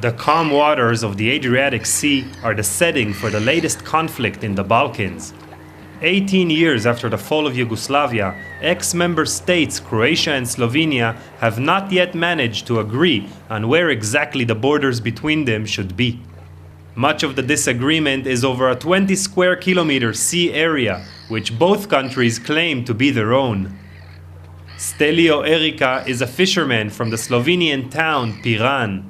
The calm waters of the Adriatic Sea are the setting for the latest conflict in the Balkans. 18 years after the fall of Yugoslavia, ex-member states Croatia and Slovenia have not yet managed to agree on where exactly the borders between them should be. Much of the disagreement is over a 20 square kilometer sea area, which both countries claim to be their own. Stelio Erica is a fisherman from the Slovenian town Piran.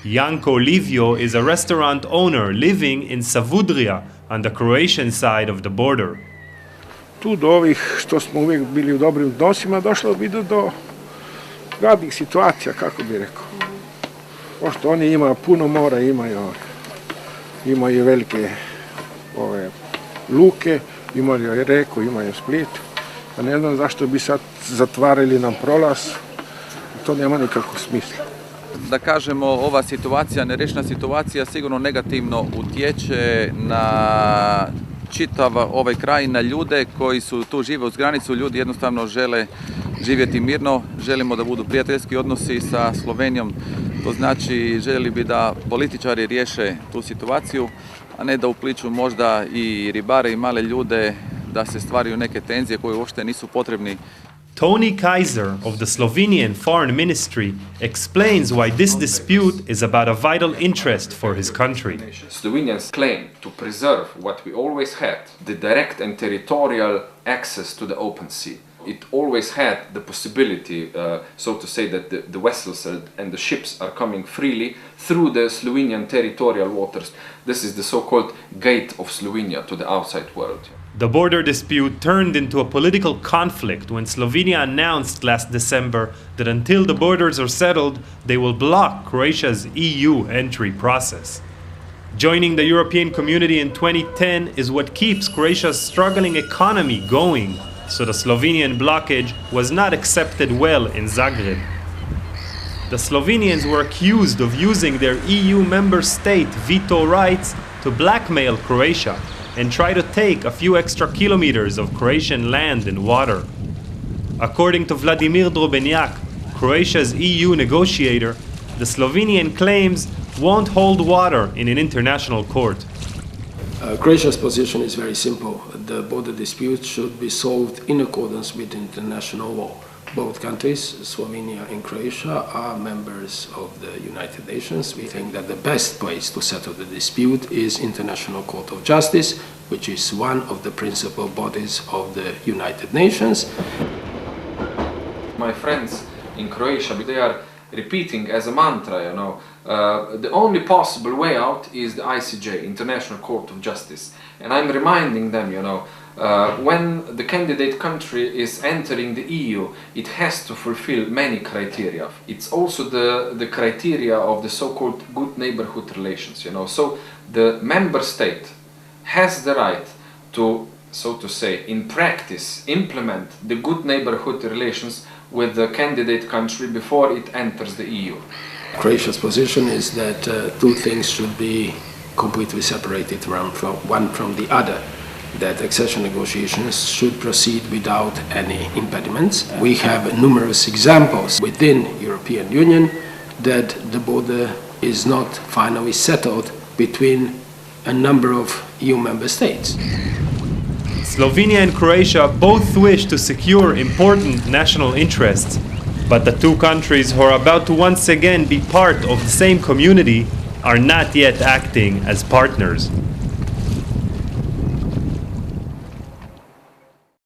Janko Livio is a restaurant owner living in Savudrija on the Croatian side of the border. Tu do ovih što smo uvijek bili u dobrim odnosima došlo bi do gadnih situacija, kako bi rekao. Pošto oni imaju puno mora, imaju velike luke, imaju reku, imaju Split. A ne znam zašto bi sad zatvarali nam prolaz, to nema nikakvog smisla. Da kažemo, ova situacija, nerešena situacija sigurno negativno utječe na čitav ovaj kraj, na ljude koji su tu žive uz granicu. Ljudi jednostavno žele živjeti mirno, želimo da budu prijateljski odnosi sa Slovenijom. To znači željeli bi da političari riješe tu situaciju, a ne da upliču možda i ribare i male ljude da se stvaraju neke tenzije koje uopšte nisu potrebni. Tony Kaiser of the Slovenian Foreign Ministry explains why this dispute is about a vital interest for his country. Slovenians claim to preserve what we always had, the direct and territorial access to the open sea. It always had the possibility, so to say, that the vessels and the ships are coming freely through the Slovenian territorial waters. This is the so-called gate of Slovenia to the outside world. The border dispute turned into a political conflict when Slovenia announced last December that until the borders are settled, they will block Croatia's EU entry process. Joining the European community in 2010 is what keeps Croatia's struggling economy going, so the Slovenian blockage was not accepted well in Zagreb. The Slovenians were accused of using their EU member state veto rights to blackmail Croatia and try to take a few extra kilometers of Croatian land and water. According to Vladimir Drobenjak, Croatia's EU negotiator, the Slovenian claims won't hold water in an international court. Croatia's position is very simple. The border dispute should be solved in accordance with international law. Both countries, Slovenia and Croatia, are members of the United Nations. We think that the best place to settle the dispute is International Court of Justice, which is one of the principal bodies of the United Nations. My friends in Croatia, they are repeating as a mantra, the only possible way out is the ICJ, International Court of Justice. And I'm reminding them, when the candidate country is entering the EU, it has to fulfill many criteria. It's also the criteria of the so-called good neighborhood relations, So the member state has the right to, so to say, in practice, implement the good neighborhood relations with the candidate country before it enters the EU. Croatia's position is that two things should be completely separated one from the other. That accession negotiations should proceed without any impediments. We have numerous examples within European Union that the border is not finally settled between a number of EU member states. Slovenia and Croatia both wish to secure important national interests, but the two countries who are about to once again be part of the same community are not yet acting as partners.